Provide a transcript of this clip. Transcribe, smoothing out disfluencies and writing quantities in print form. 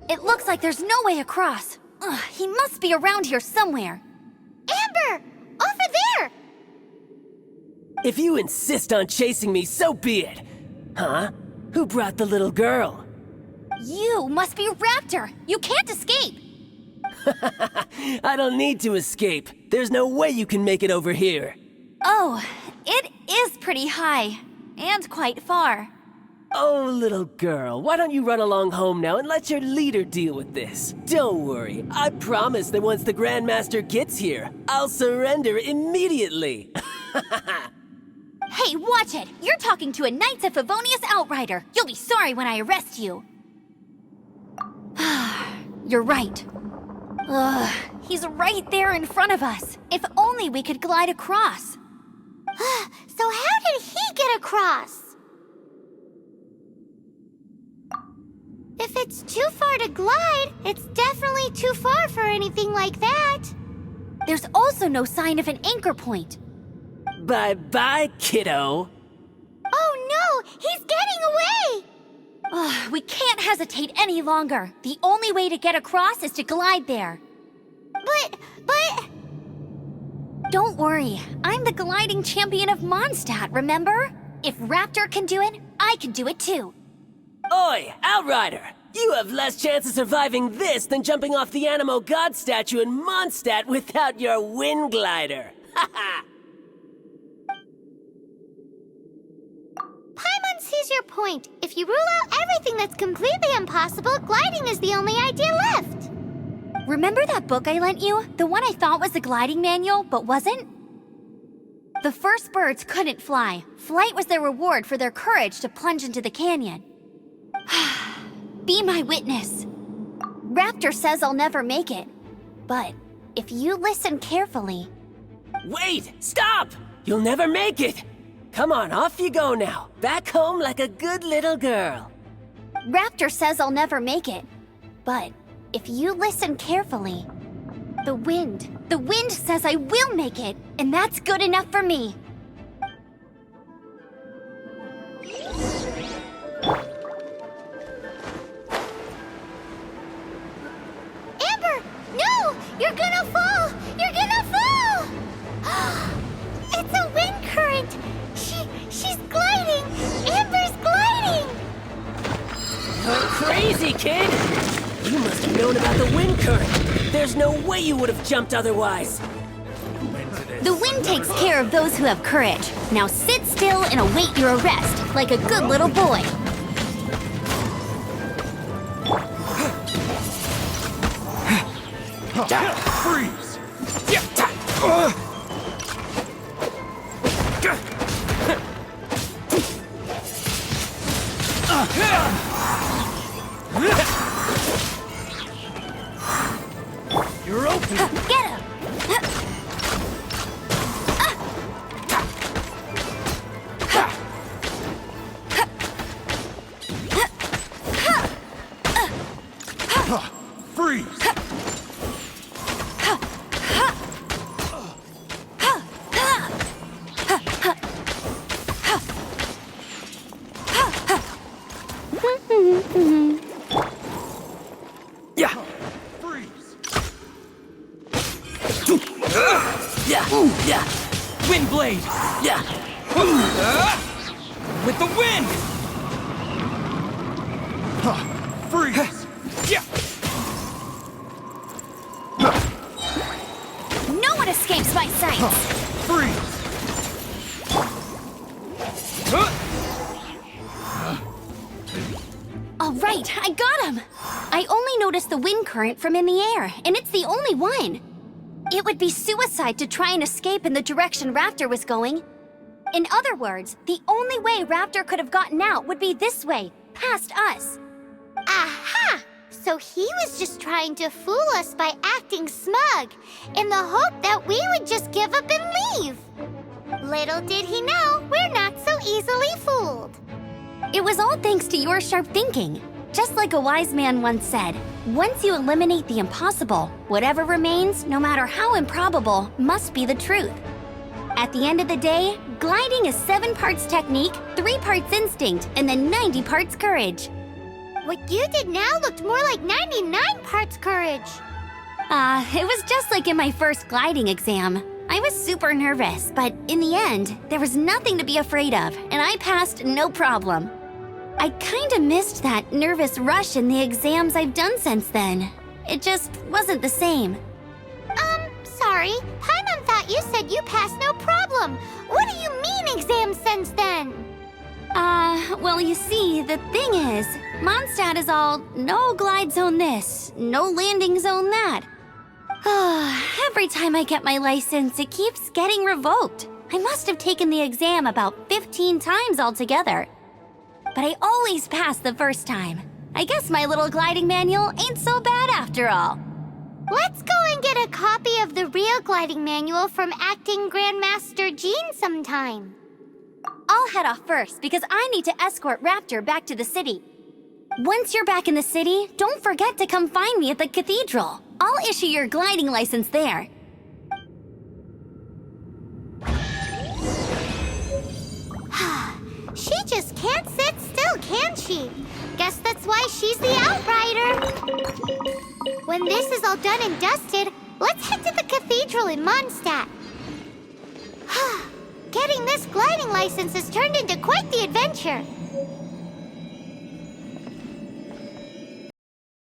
It looks like there's no way across. Ugh, he must be around here somewhere. Amber! Over there! If you insist on chasing me, so be it. Huh? Who brought the little girl? You must be Raptor. You can't escape. I don't need to escape. There's no way you can make it over here. Oh, it is pretty high. And quite far. Oh, little girl, why don't you run along home now and let your leader deal with this? Don't worry, I promise that once the Grandmaster gets here, I'll surrender immediately. Hey, watch it! You're talking to a Knights of Favonius outrider. You'll be sorry when I arrest you. You're right. Ugh, he's right there in front of us. If only we could glide across. So how did he get across? If it's too far to glide, it's definitely too far for anything like that. There's also no sign of an anchor point. Bye-bye, kiddo. Oh no, he's getting away! Ugh, we can't hesitate any longer. The only way to get across is to glide there. But... Don't worry, I'm the gliding champion of Mondstadt, remember? If Raptor can do it, I can do it too. Oi, Outrider! You have less chance of surviving this than jumping off the Animo God statue in Mondstadt without your wind glider. Haha! Paimon sees your point. If you rule out everything that's completely impossible, gliding is the only idea left. Remember that book I lent you? The one I thought was the gliding manual, but wasn't? The first birds couldn't fly. Flight was their reward for their courage to plunge into the canyon. Be my witness. Raptor says I'll never make it. But if you listen carefully... Wait! Stop! You'll never make it! Come on, off you go now. Back home like a good little girl. Raptor says I'll never make it. But if you listen carefully... The wind says I will make it, and that's good enough for me. Amber! No! You're gonna fall! You're gonna fall! It's a wind current! She's gliding! Amber's gliding! You're crazy, kid! You must have known about the wind current. There's no way you would have jumped otherwise. The wind takes care of those who have courage. Now sit still and await your arrest, like a good little boy. Freeze! You're open! Get him! Freeze! Yeah! Freeze! Yeah! Wind blade! Yeah! With the wind! Freeze! Yeah! No one escapes my sight! Freeze! All right, I got him! I only noticed the wind current from in the air, and it's the only one. It would be suicide to try and escape in the direction Raptor was going. In other words, the only way Raptor could have gotten out would be this way, past us. Aha! So he was just trying to fool us by acting smug, in the hope that we would just give up and leave. Little did he know, we're not so easily fooled. It was all thanks to your sharp thinking. Just like a wise man once said, once you eliminate the impossible, whatever remains, no matter how improbable, must be the truth. At the end of the day, gliding is 7 parts technique, 3 parts instinct, and then 90 parts courage. What you did now looked more like 99 parts courage. It was just like in my first gliding exam. I was super nervous, but in the end, there was nothing to be afraid of, and I passed no problem. I kinda missed that nervous rush in the exams I've done since then. It just wasn't the same. Sorry. Paimon thought you said you passed no problem. What do you mean exams since then? Well, you see, the thing is, Mondstadt is all no glide zone this, no landing zone that. Every time I get my license, it keeps getting revoked. I must have taken the exam about 15 times altogether. But I always pass the first time. I guess my little gliding manual ain't so bad after all. Let's go and get a copy of the real gliding manual from Acting Grandmaster Jean sometime. I'll head off first because I need to escort Raptor back to the city. Once you're back in the city, don't forget to come find me at the cathedral. I'll issue your gliding license there. She just can't sit still, can she? Guess that's why she's the Outrider. When this is all done and dusted, let's head to the cathedral in Mondstadt. Getting this gliding license has turned into quite the adventure.